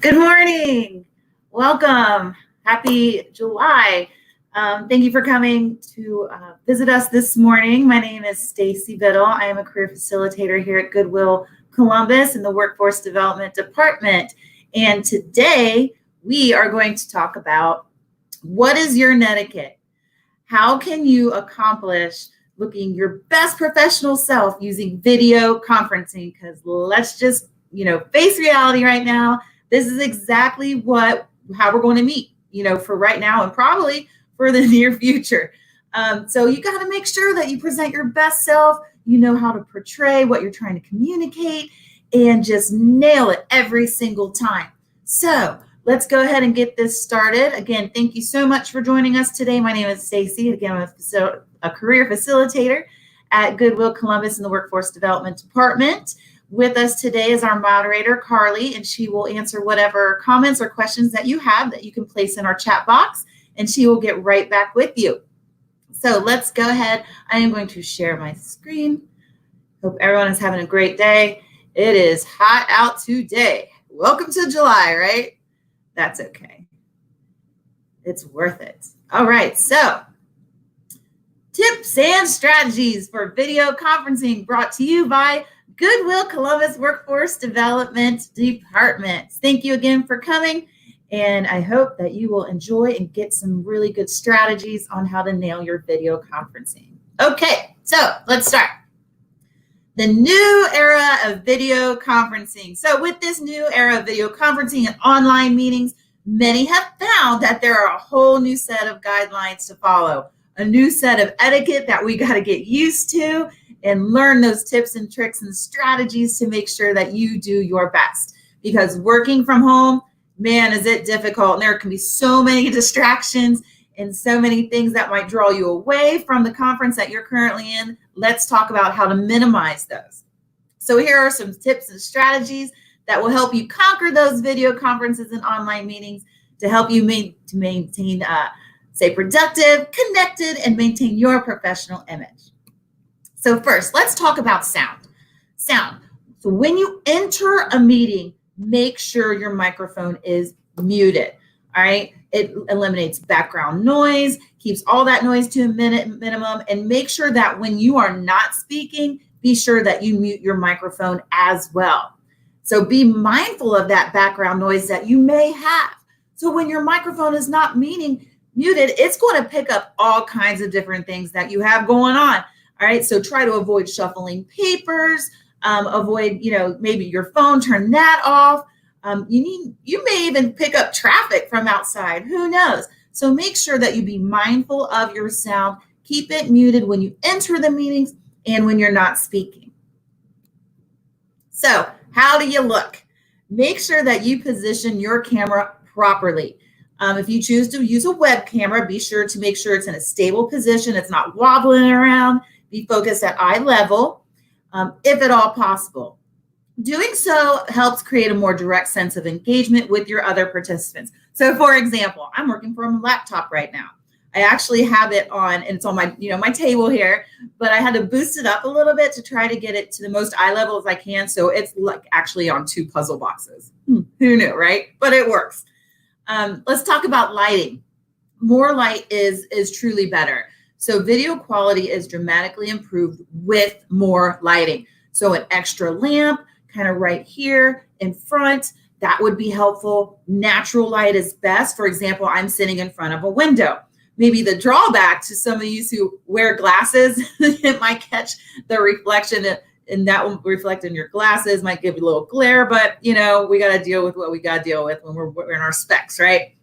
Good morning. Welcome. Happy July. Thank you for coming to visit us this morning. My name is Stacy Biddle. I am a career facilitator here at Goodwill Columbus in the Workforce Development Department. And today we are going to talk about what is your netiquette? How can you accomplish looking your best professional self using video conferencing? Because let's just, face reality right now. This is exactly how we're going to meet, for right now and probably for the near future. So you got to make sure that you present your best self, you know how to portray what you're trying to communicate, and just nail it every single time. So let's go ahead and get this started. Again, thank you so much for joining us today. My name is Stacy. Again, I'm a career facilitator at Goodwill Columbus in the Workforce Development Department. With us today is our moderator, Carly, and she will answer whatever comments or questions that you have that you can place in our chat box, and she will get right back with you. So let's go ahead. I am going to share my screen. Hope everyone is having a great day. It is hot out today. Welcome to July, right? That's okay. It's worth it. All right, so tips and strategies for video conferencing brought to you by Goodwill Columbus Workforce Development Department. Thank you again for coming, and I hope that you will enjoy and get some really good strategies on how to nail your video conferencing. Okay, so let's start. The new era of video conferencing. So with this new era of video conferencing and online meetings, many have found that there are a whole new set of guidelines to follow, a new set of etiquette that we got to get used to and learn those tips and tricks and strategies to make sure that you do your best. Because working from home, man, is it difficult. And there can be so many distractions and so many things that might draw you away from the conference that you're currently in. Let's talk about how to minimize those. So here are some tips and strategies that will help you conquer those video conferences and online meetings to help you maintain, stay productive, connected, and maintain your professional image. So first, let's talk about sound. Sound. So when you enter a meeting, make sure your microphone is muted. All right. It eliminates background noise, keeps all that noise to a minimum, and make sure that when you are not speaking, be sure that you mute your microphone as well. So be mindful of that background noise that you may have. So when your microphone is not muted, it's going to pick up all kinds of different things that you have going on. All right, so try to avoid shuffling papers, avoid, maybe your phone, turn that off. You may even pick up traffic from outside, who knows? So make sure that you be mindful of your sound. Keep it muted when you enter the meetings and when you're not speaking. So how do you look? Make sure that you position your camera properly. If you choose to use a web camera, be sure to make sure it's in a stable position. It's not wobbling around. Be focused at eye level, if at all possible. Doing so helps create a more direct sense of engagement with your other participants. So for example, I'm working from a laptop right now. I actually have it on, and it's on my, my table here, but I had to boost it up a little bit to try to get it to the most eye level as I can. So it's like actually on 2 puzzle boxes. Who knew, right? But it works. Let's talk about lighting. More light is truly better. So video quality is dramatically improved with more lighting. So an extra lamp kind of right here in front, that would be helpful. Natural light is best. For example, I'm sitting in front of a window. Maybe the drawback to some of you who wear glasses, it might catch the reflection and that will reflect in your glasses, might give you a little glare, but we got to deal with what we got to deal with when we're wearing our specs, right?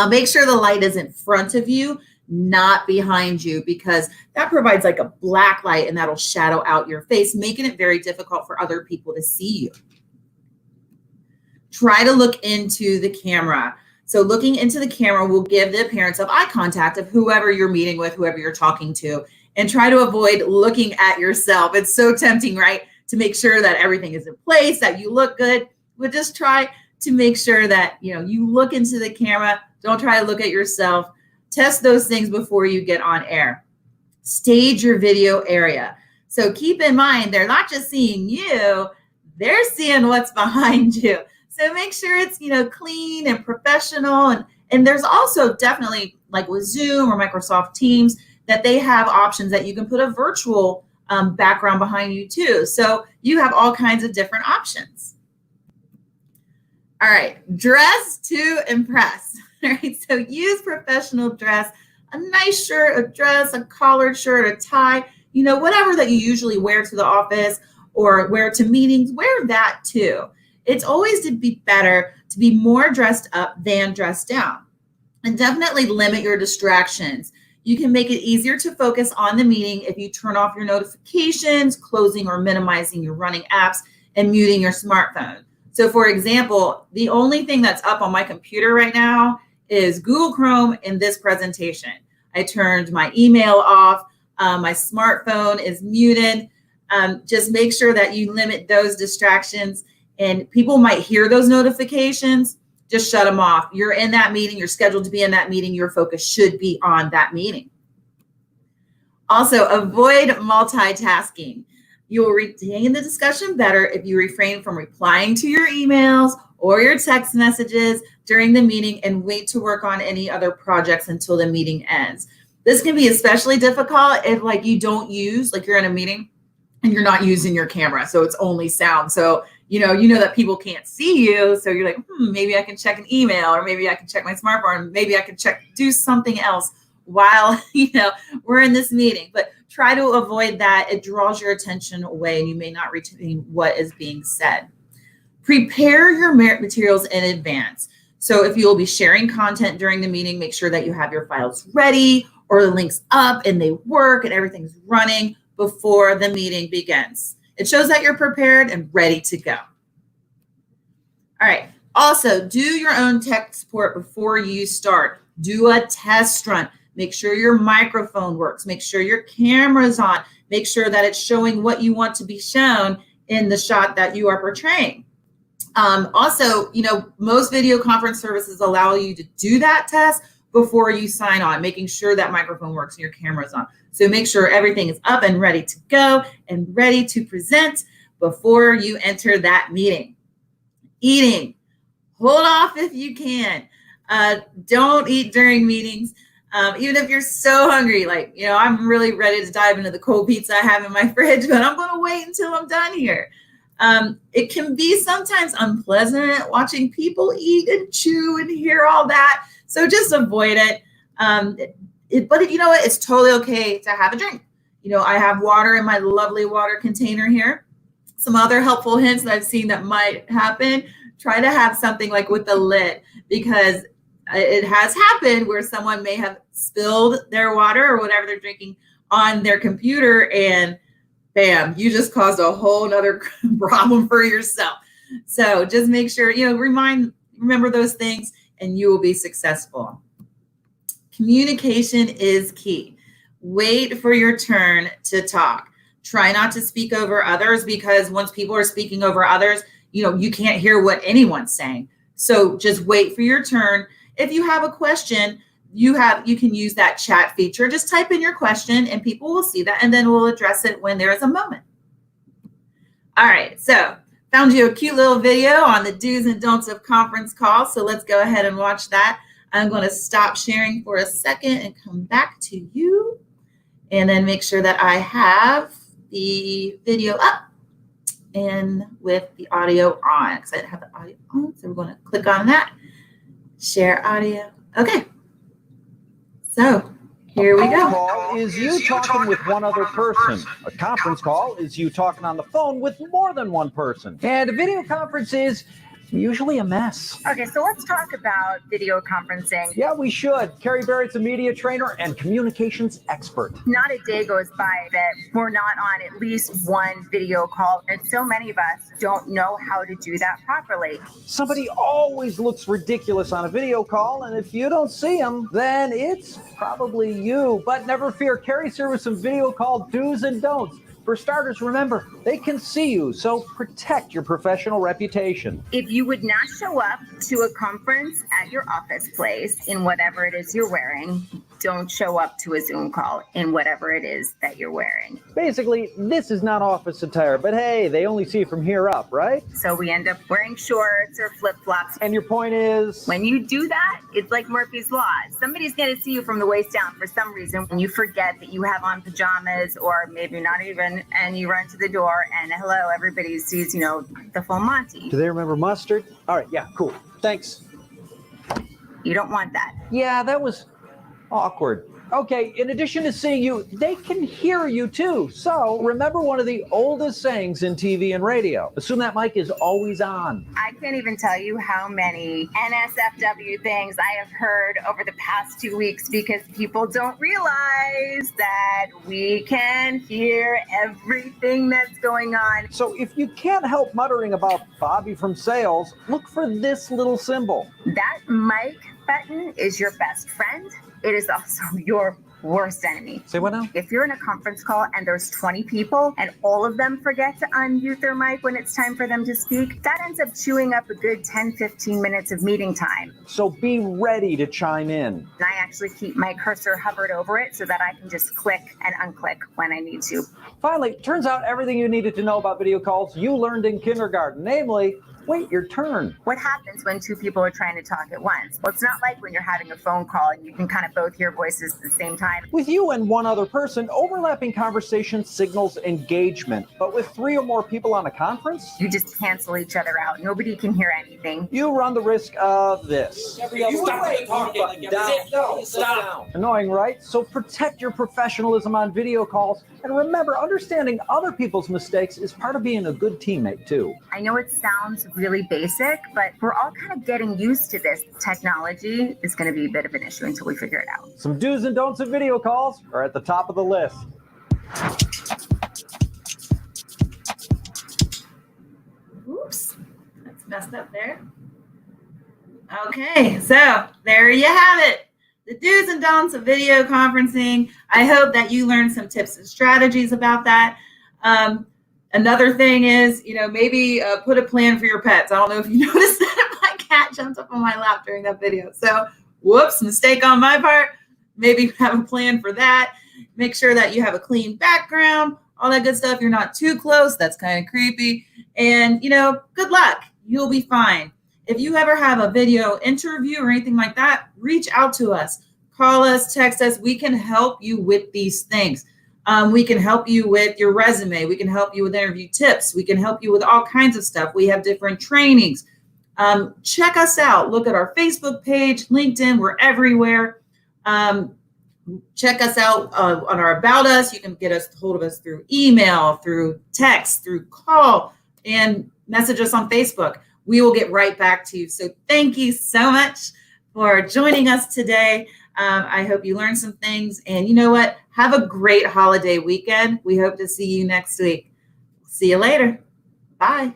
Make sure the light is in front of you, not behind you, because that provides like a black light and that'll shadow out your face, making it very difficult for other people to see you. Try to look into the camera. So looking into the camera will give the appearance of eye contact of whoever you're meeting with, whoever you're talking to, and try to avoid looking at yourself. It's so tempting, right? To make sure that everything is in place, that you look good, but just try to make sure that, you look into the camera. Don't try to look at yourself. Test those things before you get on air. Stage your video area. So keep in mind, they're not just seeing you, they're seeing what's behind you. So make sure it's, clean and professional. And there's also definitely, like with Zoom or Microsoft Teams, that they have options that you can put a virtual background behind you too. So you have all kinds of different options. All right, dress to impress. All right, so use professional dress, a nice shirt, a dress, a collared shirt, a tie, whatever that you usually wear to the office or wear to meetings, wear that too. It's always to be better to be more dressed up than dressed down. And definitely limit your distractions. You can make it easier to focus on the meeting if you turn off your notifications, closing or minimizing your running apps, and muting your smartphone. So for example, the only thing that's up on my computer right now is Google Chrome in this presentation. I turned my email off. My smartphone is muted. Just make sure that you limit those distractions, and people might hear those notifications. Just shut them off. You're in that meeting. You're scheduled to be in that meeting. Your focus should be on that meeting. Also, avoid multitasking. You will retain the discussion better if you refrain from replying to your emails or your text messages during the meeting and wait to work on any other projects until the meeting ends. This can be especially difficult if you don't use, you're in a meeting and you're not using your camera, so it's only sound. So you know that people can't see you, so you're like, maybe I can check an email, or maybe I can check my smartphone, maybe I can do something else while we're in this meeting. But try to avoid that. It draws your attention away, and you may not retain what is being said. Prepare your materials in advance. So if you will be sharing content during the meeting, make sure that you have your files ready or the links up and they work and everything's running before the meeting begins. It shows that you're prepared and ready to go. All right. Also, do your own tech support before you start. Do a test run. Make sure your microphone works. Make sure your camera's on. Make sure that it's showing what you want to be shown in the shot that you are portraying. Also, most video conference services allow you to do that test before you sign on, making sure that microphone works and your camera's on. So make sure everything is up and ready to go and ready to present before you enter that meeting. Eating. Hold off if you can. Don't eat during meetings. Even if you're so hungry, I'm really ready to dive into the cold pizza I have in my fridge, but I'm going to wait until I'm done here. It can be sometimes unpleasant watching people eat and chew and hear all that. So just avoid it. But you know what? It's totally okay to have a drink. I have water in my lovely water container here. Some other helpful hints that I've seen that might happen. Try to have something with a lid, because it has happened where someone may have spilled their water or whatever they're drinking on their computer, and bam, you just caused a whole nother problem for yourself. So just make sure, remember those things, and you will be successful. Communication is key. Wait for your turn to talk. Try not to speak over others, because once people are speaking over others, you can't hear what anyone's saying. So just wait for your turn. If you have a question, you can use that chat feature. Just type in your question and people will see that, and then we'll address it when there is a moment. All right, so found you a cute little video on the do's and don'ts of conference calls. So let's go ahead and watch that. I'm going to stop sharing for a second and come back to you, and then make sure that I have the video up and with the audio on, because I didn't have the audio on. So we're going to click on that, share audio. Okay. So here we go. A call is you talking with one other person. A conference call is you talking on the phone with more than one person. And a video conference is usually a mess. Okay, so let's talk about video conferencing. Yeah, we should. Carrie Barrett's a media trainer and communications expert. Not a day goes by that we're not on at least one video call, and so many of us don't know how to do that properly. Somebody always looks ridiculous on a video call, and if you don't see them, then it's probably you. But never fear, Carrie's here with some video call do's and don'ts. For starters, remember, they can see you, so protect your professional reputation. If you would not show up to a conference at your office place in whatever it is you're wearing, don't show up to a Zoom call in whatever it is that you're wearing. Basically, this is not office attire, but hey, they only see from here up, right? So we end up wearing shorts or flip-flops. And your point is? When you do that, it's like Murphy's Law. Somebody's going to see you from the waist down for some reason when you forget that you have on pajamas, or maybe not even, and you run to the door and hello, everybody sees, the full Monty. Do they remember mustard? All right, yeah, cool. Thanks. You don't want that. Yeah, that was awkward. Okay, in addition to seeing you, they can hear you too. So remember one of the oldest sayings in TV and radio. Assume that mic is always on. I can't even tell you how many NSFW things I have heard over the past 2 weeks because people don't realize that we can hear everything that's going on. So if you can't help muttering about Bobby from sales, look for this little symbol. That mic button is your best friend. It is also your worst enemy. Say what now? If you're in a conference call and there's 20 people and all of them forget to unmute their mic when it's time for them to speak, that ends up chewing up a good 10-15 minutes of meeting time. So be ready to chime in. And I actually keep my cursor hovered over it so that I can just click and unclick when I need to. Finally, turns out everything you needed to know about video calls you learned in kindergarten, namely, wait your turn. What happens when two people are trying to talk at once? Well, it's not like when you're having a phone call and you can kind of both hear voices at the same time. With you and one other person, overlapping conversation signals engagement. But with 3 or more people on a conference, You just cancel each other out. Nobody can hear anything. you run the risk of this. Stop. Annoying, right? So protect your professionalism on video calls. And remember, understanding other people's mistakes is part of being a good teammate, too. I know it sounds really basic, but we're all kind of getting used to this. Technology is going to be a bit of an issue until we figure it out. Some do's and don'ts of video calls are at the top of the list. Oops, that's messed up there. Okay, so there you have it. The do's and don'ts of video conferencing. I hope that you learned some tips and strategies about that. Another thing is, maybe put a plan for your pets. I don't know if you noticed that my cat jumped up on my lap during that video. So, whoops, mistake on my part. Maybe have a plan for that. Make sure that you have a clean background, all that good stuff. You're not too close. That's kind of creepy. And, good luck. You'll be fine. If you ever have a video interview or anything like that, reach out to us. Call us, text us. We can help you with these things. We can help you with your resume. We can help you with interview tips. We can help you with all kinds of stuff. We have different trainings. Check us out. Look at our Facebook page, LinkedIn. We're everywhere. Check us out on our About Us. You can get us hold of us through email, through text, through call, and message us on Facebook. We will get right back to you. So thank you so much for joining us today. I hope you learned some things. And you know what? Have a great holiday weekend. We hope to see you next week. See you later. Bye.